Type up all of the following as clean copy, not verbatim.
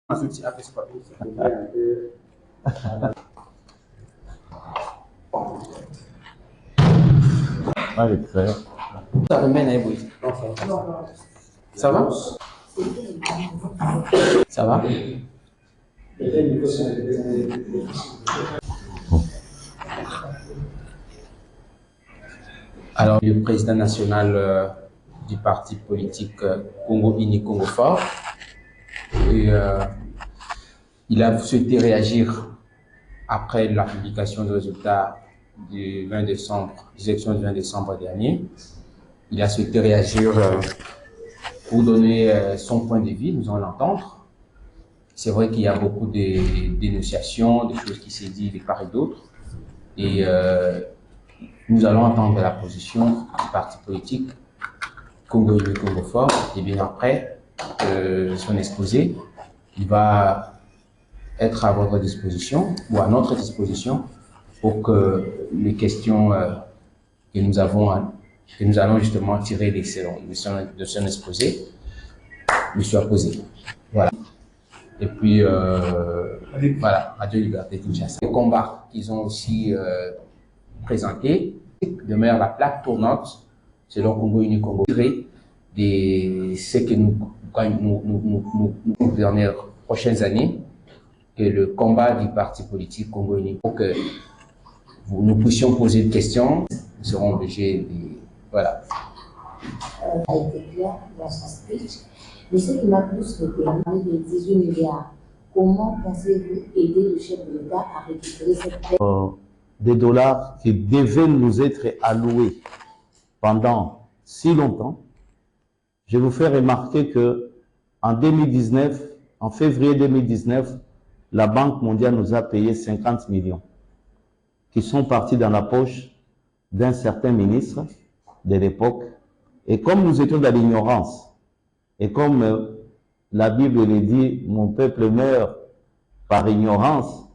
Ça va? Ça va? Alors, le président national du parti politique Congo Uni Congo Fort, et il a souhaité réagir après la publication des résultats du 20 décembre, des élections du 20 décembre dernier. Il a souhaité réagir pour donner son point de vue, nous allons l'entendre. C'est vrai qu'il y a beaucoup de dénonciations, des choses qui s'est dit de part et d'autre. Et nous allons entendre la position du parti politique Congo Uni Congo Fort. Et bien après son exposé, il va être à votre disposition ou à notre disposition pour que les questions que nous allons justement tirer de son exposé lui soient posées. Voilà. Et puis, voilà, Radio Liberté Kinshasa. Les combats qu'ils ont aussi présentés demeurent la plaque tournante selon Congo Uni Congo de ce que nous dans les prochaines années, que le combat du parti politique Congo Uni, pour que nous puissions poser des questions, nous serons obligés de... Voilà. A été clair dans son speech. Mais ce qui m'a plus parmi les 18 milliards, comment pensez-vous aider le chef de l'État à récupérer cette dette? Des dollars qui devaient nous être alloués pendant si longtemps. Je vous fais remarquer que en 2019, en février 2019, la Banque mondiale nous a payé 50 millions qui sont partis dans la poche d'un certain ministre de l'époque. Et comme nous étions dans l'ignorance, et comme la Bible le dit, mon peuple meurt par ignorance,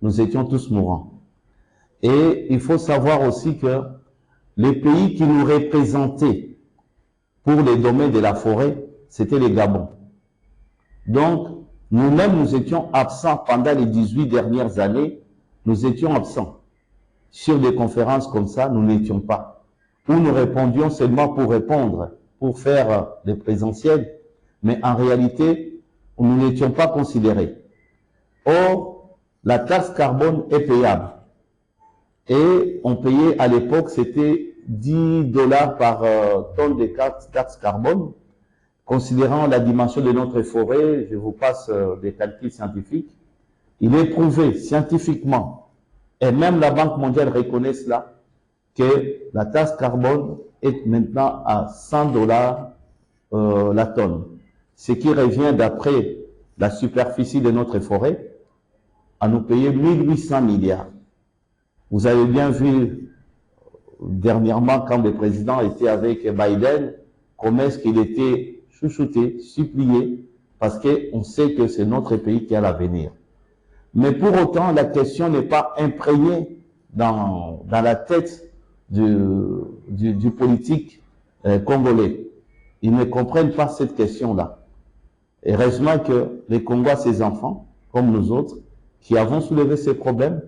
nous étions tous mourants. Et il faut savoir aussi que les pays qui nous représentaient pour les domaines de la forêt, c'était les Gabon. Donc, nous-mêmes, nous étions absents pendant les 18 dernières années, nous étions absents. Sur des conférences comme ça, nous n'étions pas. Où nous répondions seulement pour répondre, pour faire des présentiels, mais en réalité, nous n'étions pas considérés. Or, la taxe carbone est payable. Et on payait à l'époque, c'était 10 dollars par tonne de taxe carbone. Considérant la dimension de notre forêt, je vous passe des calculs scientifiques, il est prouvé scientifiquement, et même la Banque mondiale reconnaît cela, que la taxe carbone est maintenant à 100 dollars la tonne. Ce qui revient d'après la superficie de notre forêt à nous payer 1800 milliards. Vous avez bien vu dernièrement quand le président était avec Biden, comment est-ce qu'il était chouchouté, supplié, parce qu'on sait que c'est notre pays qui a l'avenir. Mais pour autant, la question n'est pas imprégnée dans la tête du politique congolais. Ils ne comprennent pas cette question-là. Heureusement que les Congolais, ses enfants, comme nous autres, qui avons soulevé ces problèmes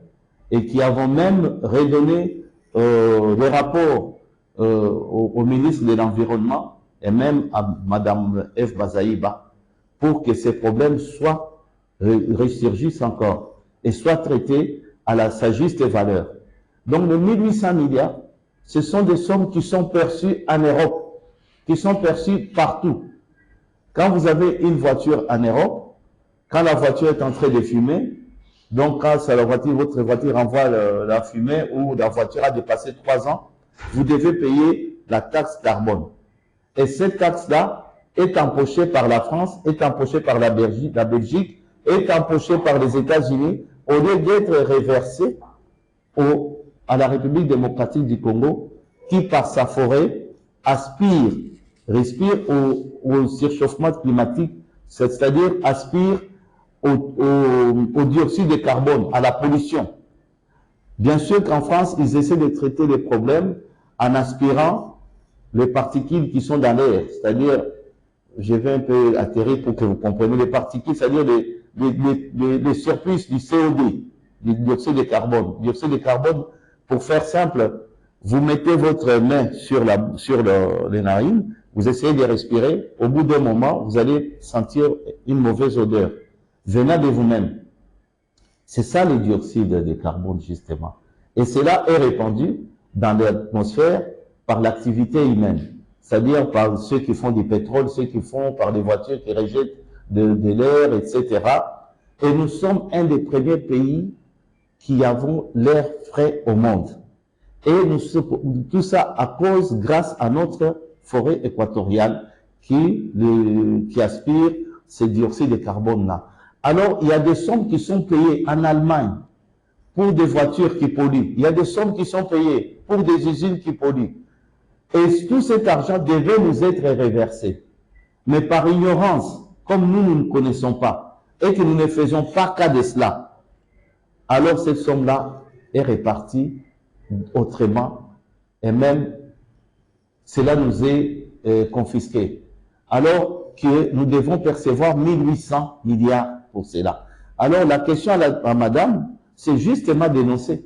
et qui avons même redonné des rapports au ministre de l'Environnement et même à Mme F. Bazaïba pour que ces problèmes soient ressurgissent encore et soient traités à sa juste valeur. Donc les 1800 milliards, ce sont des sommes qui sont perçues en Europe, qui sont perçues partout. Quand vous avez une voiture en Europe, quand la voiture est en train de fumer, donc quand votre voiture envoie la fumée ou la voiture a dépassé 3 ans, vous devez payer la taxe carbone. Et cette taxe-là est empochée par la France, est empochée par la Belgique, est empochée par les États-Unis, au lieu d'être reversée à la République démocratique du Congo, qui par sa forêt respire au surchauffement climatique, c'est-à-dire aspire au dioxyde de carbone, à la pollution. Bien sûr qu'en France, ils essaient de traiter les problèmes en aspirant les particules qui sont dans l'air, c'est-à-dire, je vais un peu atterrir pour que vous compreniez, les particules, c'est-à-dire les surplus du CO2, du dioxyde de carbone. Dioxyde de carbone, pour faire simple, vous mettez votre main sur les narines, vous essayez de respirer, au bout d'un moment, vous allez sentir une mauvaise odeur venant de vous-même. C'est ça le dioxyde de carbone, justement. Et cela est répandu dans l'atmosphère par l'activité humaine, c'est-à-dire par ceux qui font du pétrole, ceux qui font par des voitures qui rejettent de l'air, etc. Et nous sommes un des premiers pays qui avons l'air frais au monde. Et tout ça à cause, grâce à notre forêt équatoriale qui aspire ce dioxyde de carbone-là. Alors, il y a des sommes qui sont payées en Allemagne pour des voitures qui polluent. Il y a des sommes qui sont payées pour des usines qui polluent. Et tout cet argent devait nous être reversé. Mais par ignorance, comme nous ne connaissons pas, et que nous ne faisons pas cas de cela, alors cette somme-là est répartie autrement, et même cela nous est confisqué. Alors que nous devons percevoir 1800 milliards pour cela. Alors la question à madame, c'est justement d'énoncer.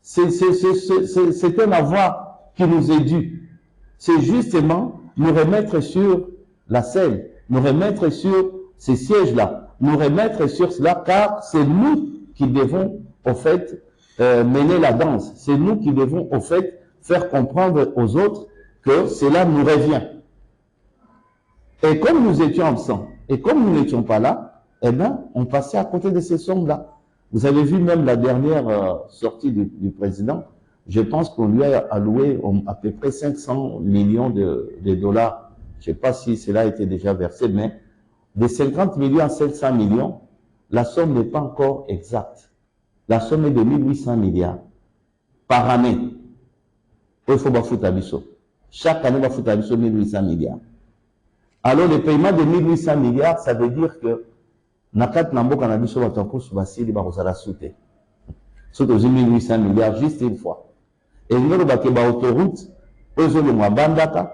C'est un avoir qui nous est dû. C'est justement nous remettre sur la selle, nous remettre sur ces sièges-là, nous remettre sur cela, car c'est nous qui devons, au fait, mener la danse. C'est nous qui devons, au fait, faire comprendre aux autres que cela nous revient. Et comme nous étions absents, et comme nous n'étions pas là, eh bien, on passait à côté de ces sommes-là. Vous avez vu même la dernière sortie du président, je pense qu'on lui a alloué à peu près 500 millions de dollars. Je ne sais pas si cela a été déjà versé, mais de 50 millions à 700 millions, la somme n'est pas encore exacte. La somme est de 1800 milliards par année. Il faut bafouta biso. Chaque année, bafouta biso 1800 milliards. Alors, le paiement de 1800 milliards, ça veut dire que nakat namboka na biso batampus basili bakozala soute. Soute aux 1800 milliards juste une fois. Et nous bake ba autoroute, ozo le bandaka,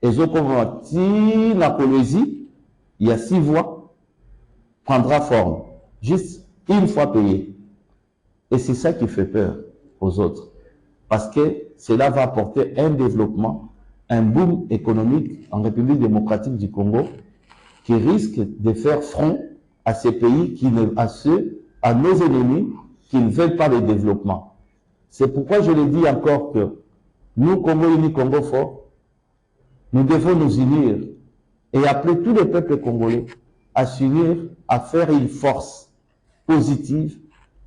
ezo comme ti na Colombie, il y a 6 voies, prendra forme. Juste une fois payé. Et c'est ça qui fait peur aux autres. Parce que cela va apporter un développement, un boom économique en République démocratique du Congo qui risque de faire front à ces pays, à nos ennemis qui ne veulent pas le développement. C'est pourquoi je le dis encore que nous, Congo uni, Congo fort, nous devons nous unir et appeler tous les peuples congolais à s'unir, à faire une force positive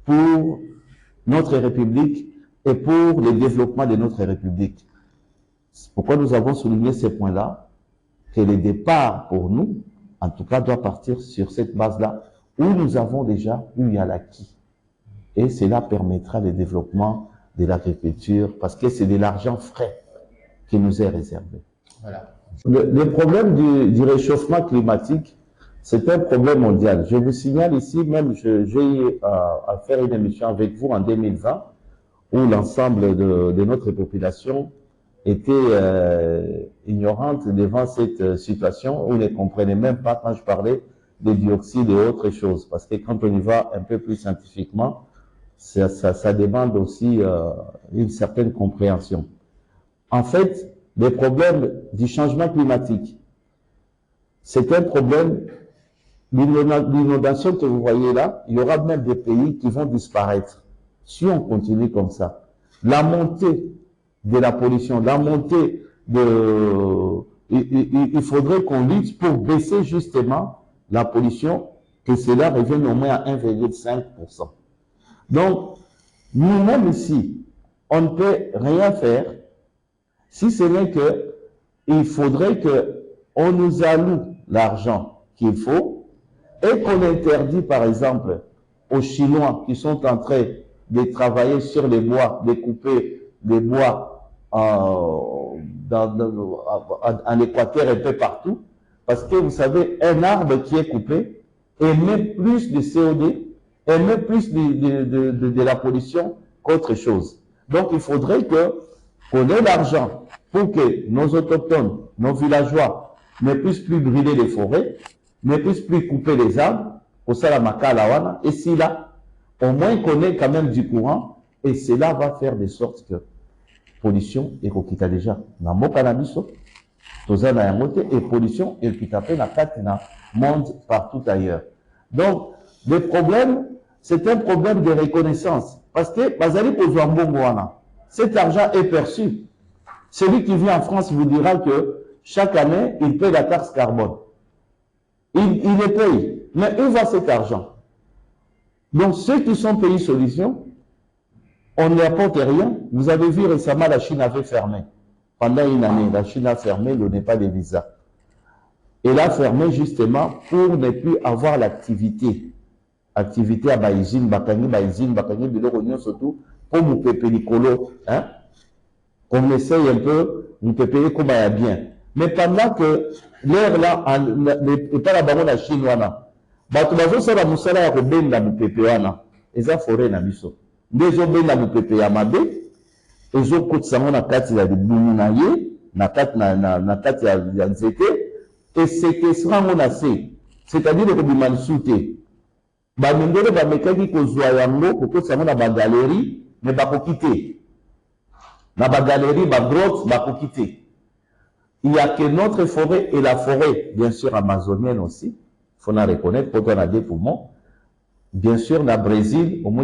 pour notre République et pour le développement de notre République. C'est pourquoi nous avons souligné ces points-là, que le départ pour nous, en tout cas, doit partir sur cette base-là, où nous avons déjà eu à l'acquis. Et cela permettra le développement de l'agriculture, parce que c'est de l'argent frais qui nous est réservé. Voilà. Le problème du réchauffement climatique, c'est un problème mondial. Je vous signale ici, même j'ai eu à faire une émission avec vous en 2020, où l'ensemble de notre population était ignorante devant cette situation, où ne comprenait même pas quand je parlais de dioxyde et autres choses. Parce que quand on y va un peu plus scientifiquement, ça demande aussi une certaine compréhension. En fait, les problèmes du changement climatique, c'est un problème, l'inondation que vous voyez là, il y aura même des pays qui vont disparaître si on continue comme ça. La montée de la pollution, la montée il faudrait qu'on lutte pour baisser justement la pollution, que cela revienne au moins à 1,5%. Donc, nous-mêmes ici, on ne peut rien faire si ce n'est que il faudrait qu'on nous alloue l'argent qu'il faut et qu'on interdit, par exemple, aux Chinois qui sont en train de travailler sur les bois, de couper les bois en Équateur un peu partout, parce que vous savez, un arbre qui est coupé émet plus de CO2, émet plus de la pollution qu'autre chose. Donc, il faudrait qu'on ait l'argent pour que nos autochtones, nos villageois ne puissent plus brûler les forêts, ne puissent plus couper les arbres, au Salamakalawana, et si là, au moins qu'on ait quand même du courant, et cela va faire de sorte que pollution et kokita déjà. Na mo cannabiso, toza na yangote, et pollution et kita pe na kati na monde partout ailleurs. Donc, le problème, c'est un problème de reconnaissance. Parce que, bazali kozwa mbongo wana, cet argent est perçu. Celui qui vit en France vous dira que chaque année, il paye la taxe carbone. Il les paye. Mais où va cet argent? Donc, ceux qui sont payés solution, on n'y apporte rien. Vous avez vu récemment, la Chine avait fermé. Pendant une année, la Chine a fermé, le n'est pas de visa. Elle a fermé justement pour ne plus avoir l'activité. Activité à Baïzine, Bakangi, Biloronion surtout, pour nous payer Nicolo, hein? On essaye un peu, nous peut payer comme il y a bien. Mais pendant que l'air là, n'est pas la baronne à Chine, bato bazosala musala ya kobenda mupepe wana eza forêt na biso nde ezobenda mupepe ya mabe ezokotisa ngo na kati ya libulu na ye na kati ya nzete esekesera ngo na se, c'est-à-dire ekobima lisu te. Bamindele bamekaki kozwa yango kokotisa ngo na bagalerie me bakoki te, na bagalerie bagrotte bakoki te. Il n'y a que notre forêt et la forêt bien sûr amazonienne aussi. Il faut la reconnaître, quand on a des poumons. Bien sûr, dans le Brésil, au moins,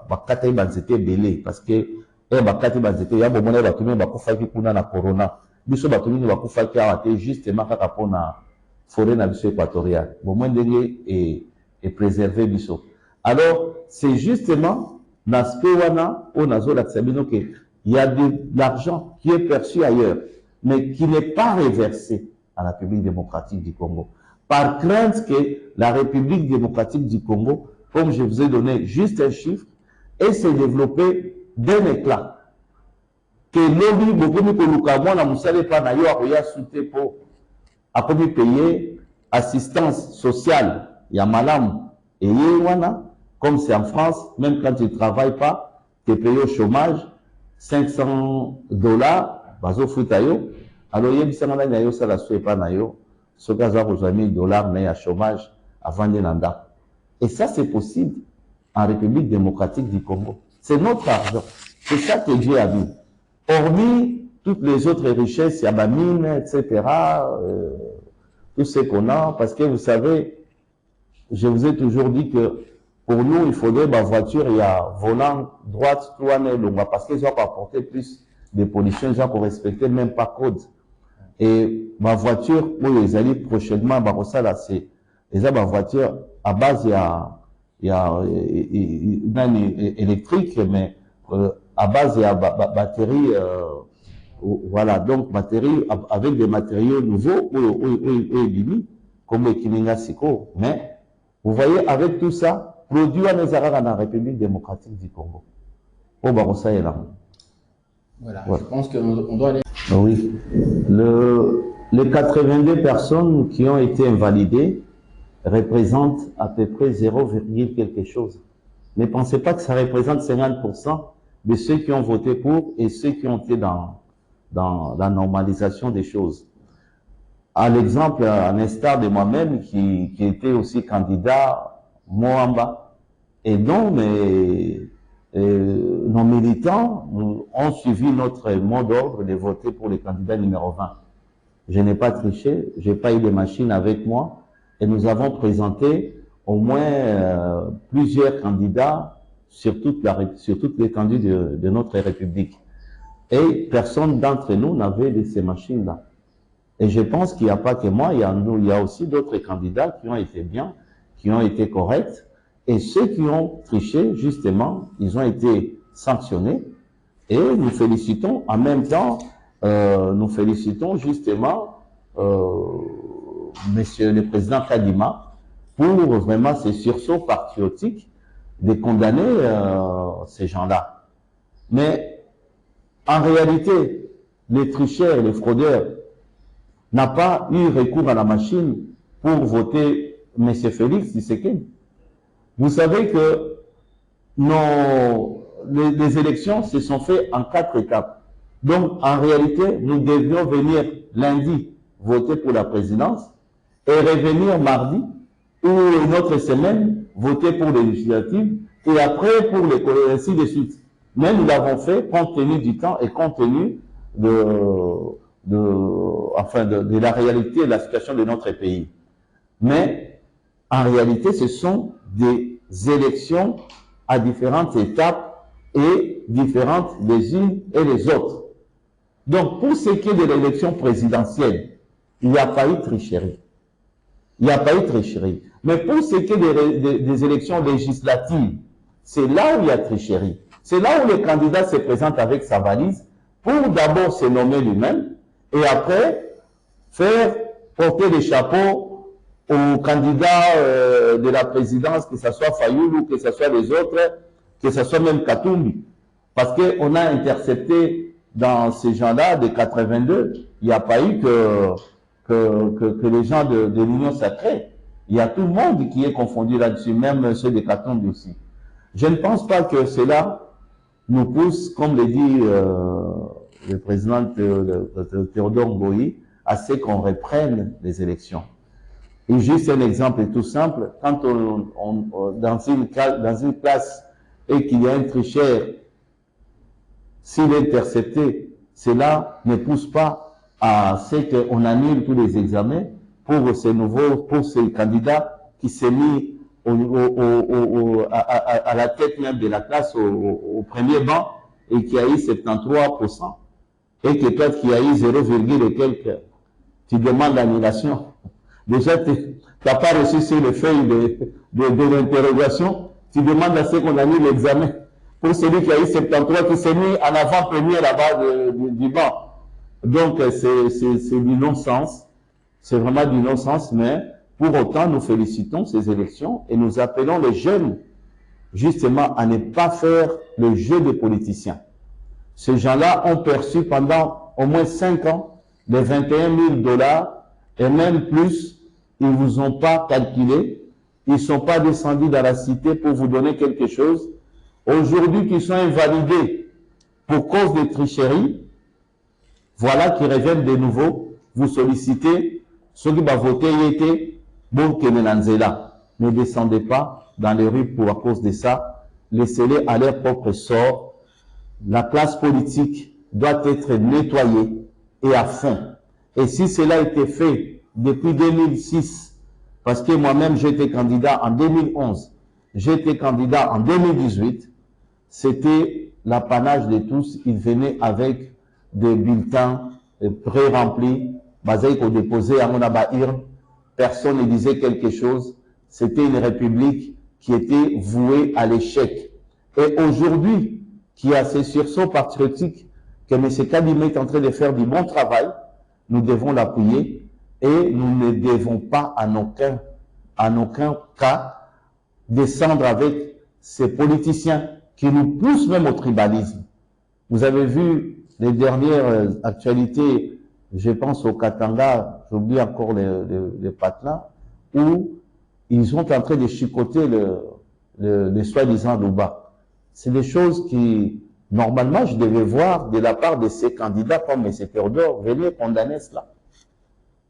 bakata ibanzete belé, parce que bakata ibanzete ya bomona batumi bakufaki kuna na corona. Biso batumi bakufaki awate justement kaka pona forêt na biso équatoriale. Bomona ndenge est préservé biso. Alors, c'est justement l'aspect wana on a zo la tsabino que il y a de l'argent qui est perçu ailleurs, mais qui n'est pas reversé à la République démocratique du Congo. Par crainte que la République démocratique du Congo, comme je vous ai donné juste un chiffre, ait se développé d'un éclat. Que l'ONU, beaucoup de Kolukamwa, n'a moussale pas na yo a soutenu pour payer assistance sociale, Yamalam et Yewana, comme c'est en France, même quand tu ne travailles pas, tu es payé au chômage, $500, bazo futayo, alors yebisanga na yo ça la soué pas na yo. Ce gars a reçu $1000 mais à chômage avant Nanda. Et ça, c'est possible en République démocratique du Congo. C'est notre argent. C'est ça que Dieu a mis. Hormis toutes les autres richesses, il y a ma mine, etc., tout ce qu'on a, parce que vous savez, je vous ai toujours dit que pour nous, il faudrait ma voiture, il y a volant droite, parce qu'ils ont apporté plus de pollution, ils ont respecté même pas code. Et ma voiture, où ils allaient prochainement, c'est ma voiture à base, il y a électrique, mais à base, il y a batterie, voilà, donc batterie avec des matériaux nouveaux, comme le Kininga Siko. Mais, vous voyez, avec tout ça, produit à Nezara dans la République démocratique du Congo. Au Barossa est là. Voilà, ouais. Je pense qu'on doit aller. Oui. Les 82 personnes qui ont été invalidées représentent à peu près 0, quelque chose. Ne pensez pas que ça représente 50% de ceux qui ont voté pour et ceux qui ont été dans la normalisation des choses. À l'exemple, à l'instar de moi-même qui était aussi candidat Moamba, et donc nos militants ont suivi notre mot d'ordre de voter pour le candidat numéro 20. Je n'ai pas triché, je n'ai pas eu de machine avec moi, et nous avons présenté au moins plusieurs candidats sur toute l'étendue de notre République. Et personne d'entre nous n'avait de ces machines-là. Et je pense qu'il n'y a pas que moi, il y a aussi d'autres candidats qui ont été bien, qui ont été corrects. Et ceux qui ont triché, justement, ils ont été sanctionnés. Et nous félicitons, en même temps, nous félicitons justement Monsieur le Président Kadima pour vraiment ce sursaut patriotique de condamner ces gens-là. Mais en réalité, les tricheurs, les fraudeurs n'ont pas eu recours à la machine pour voter M. Félix Tshisekedi. Vous savez que les élections se sont faites en 4 étapes. Donc, en réalité, nous devions venir lundi voter pour la présidence et revenir mardi ou une autre semaine, voter pour les législatives, et après pour les ainsi de suite. Mais nous l'avons fait compte tenu du temps et compte tenu de la réalité et de la situation de notre pays. Mais en réalité, ce sont des élections à différentes étapes et différentes les unes et les autres. Donc, pour ce qui est de l'élection présidentielle, il n'y a pas eu tricherie. Il n'y a pas eu tricherie. Mais pour ce qui est des élections législatives, c'est là où il y a tricherie. C'est là où le candidat se présente avec sa valise pour d'abord se nommer lui-même et après faire porter les chapeaux aux candidats de la présidence, que ce soit Fayoulou ou que ce soit les autres, que ce soit même Katumbi. Parce qu'on a intercepté dans ces gens-là de 82, il n'y a pas eu que les gens de l'Union sacrée. Il y a tout le monde qui est confondu là-dessus, même ceux de Katumbi aussi. Je ne pense pas que cela nous pousse, comme le dit le président Théodore Mboyi, à ce qu'on reprenne les élections. Et juste un exemple tout simple, quand dans une classe et qu'il y a un tricheur, s'il est intercepté, cela ne pousse pas à ce qu'on annule tous les examens pour ces candidats qui s'est mis à la tête même de la classe au premier banc et qui a eu 73%. Et que toi qui as eu 0, et quelques, tu demandes l'annulation. Déjà, tu n'as pas reçu sur les feuilles de l'interrogation, tu demandes à ce qu'on annule l'examen. Pour celui qui a eu 73, qui s'est mis en avant-première là-bas du banc. Donc, c'est du non-sens. C'est vraiment du non-sens, mais pour autant, nous félicitons ces élections et nous appelons les jeunes, justement, à ne pas faire le jeu des politiciens. Ces gens-là ont perçu pendant au moins 5 ans les 21 000 $ et même plus. Ils ne vous ont pas calculé. Ils ne sont pas descendus dans la cité pour vous donner quelque chose. Aujourd'hui, qu'ils sont invalidés pour cause de tricherie, voilà qu'ils reviennent de nouveau vous solliciter. Ceux qui vont voter, bon, ne descendez pas dans les rues à cause de ça. Laissez-les à leur propre sort. La classe politique doit être nettoyée et à fond. Et si cela a été fait depuis 2006, parce que moi-même j'étais candidat en 2011, j'étais candidat en 2018, c'était l'apanage de tous. Ils venaient avec des bulletins pré-remplis, basés qu'on déposait à mon urne. Personne ne disait quelque chose. C'était une république qui était vouée à l'échec. Et aujourd'hui, qui a ces sursauts patriotiques que M. Kadimé est en train de faire du bon travail, nous devons l'appuyer et nous ne devons pas en aucun cas descendre avec ces politiciens qui nous poussent même au tribalisme. Vous avez vu les dernières actualités, je pense au Katanga, j'oublie encore les Patla, où ils sont en train de chicoter le soi-disant Louba. C'est des choses qui, normalement, je devais voir de la part de ces candidats comme M. Théodore venir condamner cela.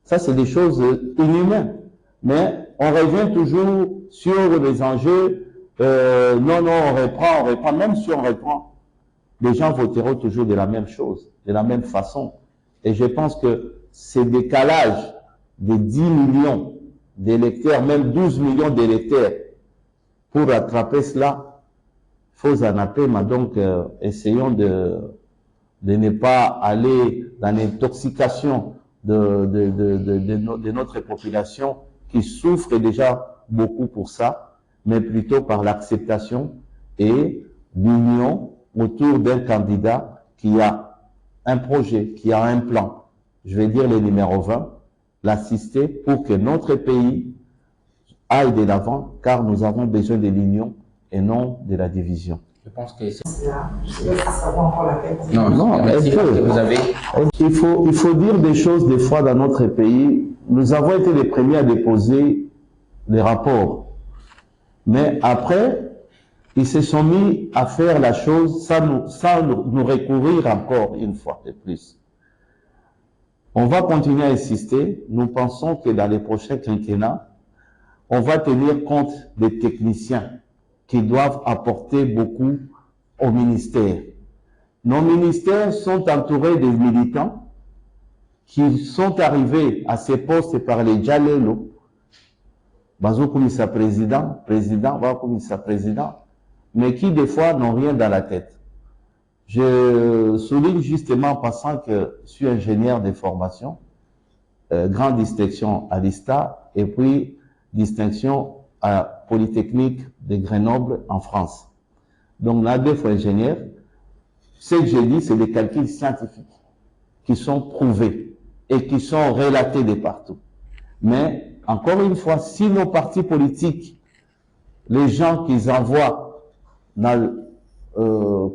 Ça, c'est des choses inhumaines. Mais on revient toujours sur les enjeux. Non, on reprend. Même si on reprend, les gens voteront toujours de la même chose, de la même façon. Et je pense que ces décalages de 10 millions d'électeurs, même 12 millions d'électeurs, pour rattraper cela, faut en appeler, mais donc essayons de ne pas aller dans l'intoxication de notre population qui souffre déjà beaucoup pour ça, mais plutôt par l'acceptation et l'union autour d'un candidat qui a un projet, qui a un plan. Je vais dire le numéro 20, l'assister pour que notre pays aille de l'avant, car nous avons besoin de l'union et non de la division. Je pense que c'est... vous avez... Il faut dire des choses des fois dans notre pays. Nous avons été les premiers à déposer les rapports. Mais après, ils se sont mis à faire la chose sans nous recourir encore une fois de plus. On va continuer à insister. Nous pensons que dans les prochains quinquennats, on va tenir compte des techniciens qui doivent apporter beaucoup au ministère. Nos ministères sont entourés des militants qui sont arrivés à ces postes par les Djalelo. Bazo Koumissa président, va Koumissa président, mais qui des fois n'ont rien dans la tête. Je souligne justement en passant que je suis ingénieur de formation, grande distinction à l'ISTA et puis distinction à Polytechnique de Grenoble en France. Donc là, deux fois ingénieur, ce que j'ai dit, c'est des calculs scientifiques qui sont prouvés et qui sont relatés de partout. Mais encore une fois, si nos partis politiques, les gens qu'ils envoient dans le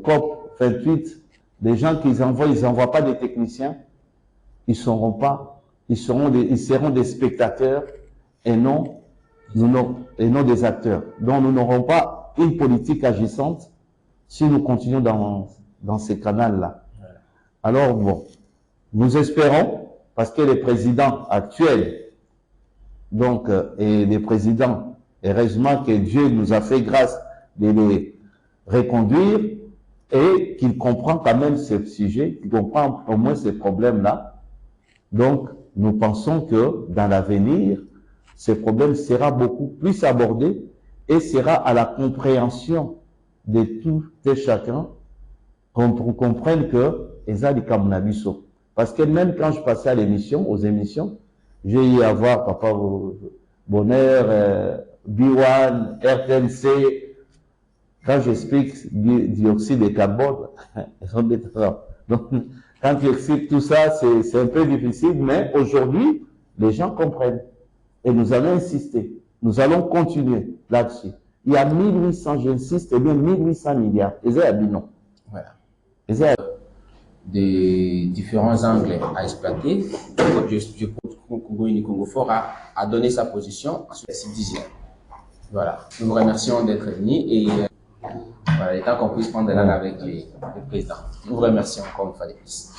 COP 28, les gens qu'ils envoient, ils n'envoient pas des techniciens, ils seront des spectateurs et non des acteurs. Donc nous n'aurons pas une politique agissante si nous continuons dans ces canaux-là. Alors bon, nous espérons, parce que les présidents actuels, donc, et les présidents, heureusement que Dieu nous a fait grâce de les reconduire et qu'il comprend quand même ce sujet, qu'il comprend au moins ces problèmes-là. Donc, nous pensons que dans l'avenir, ce problème sera beaucoup plus abordé et sera à la compréhension de tout et chacun qu'on comprenne que Ezali Kamunabiso. Parce que même quand je passais aux émissions, j'ai eu à voir Papa Bonheur, B1, RTNC, quand j'explique dioxyde de carbone, donc, quand tu expliques tout ça, c'est un peu difficile, mais aujourd'hui, les gens comprennent. Et nous allons insister, nous allons continuer là-dessus. Il y a 1800, j'insiste, et bien 1800 milliards. Et c'est non. Voilà. Des différents angles à exploiter. Je Congo Uni Congo Fort a donné sa position sur ces dixièmes. Voilà. Nous vous remercions d'être venus et voilà, il est temps qu'on puisse prendre la langue avec les présidents. Nous vous remercions encore une fois de plus.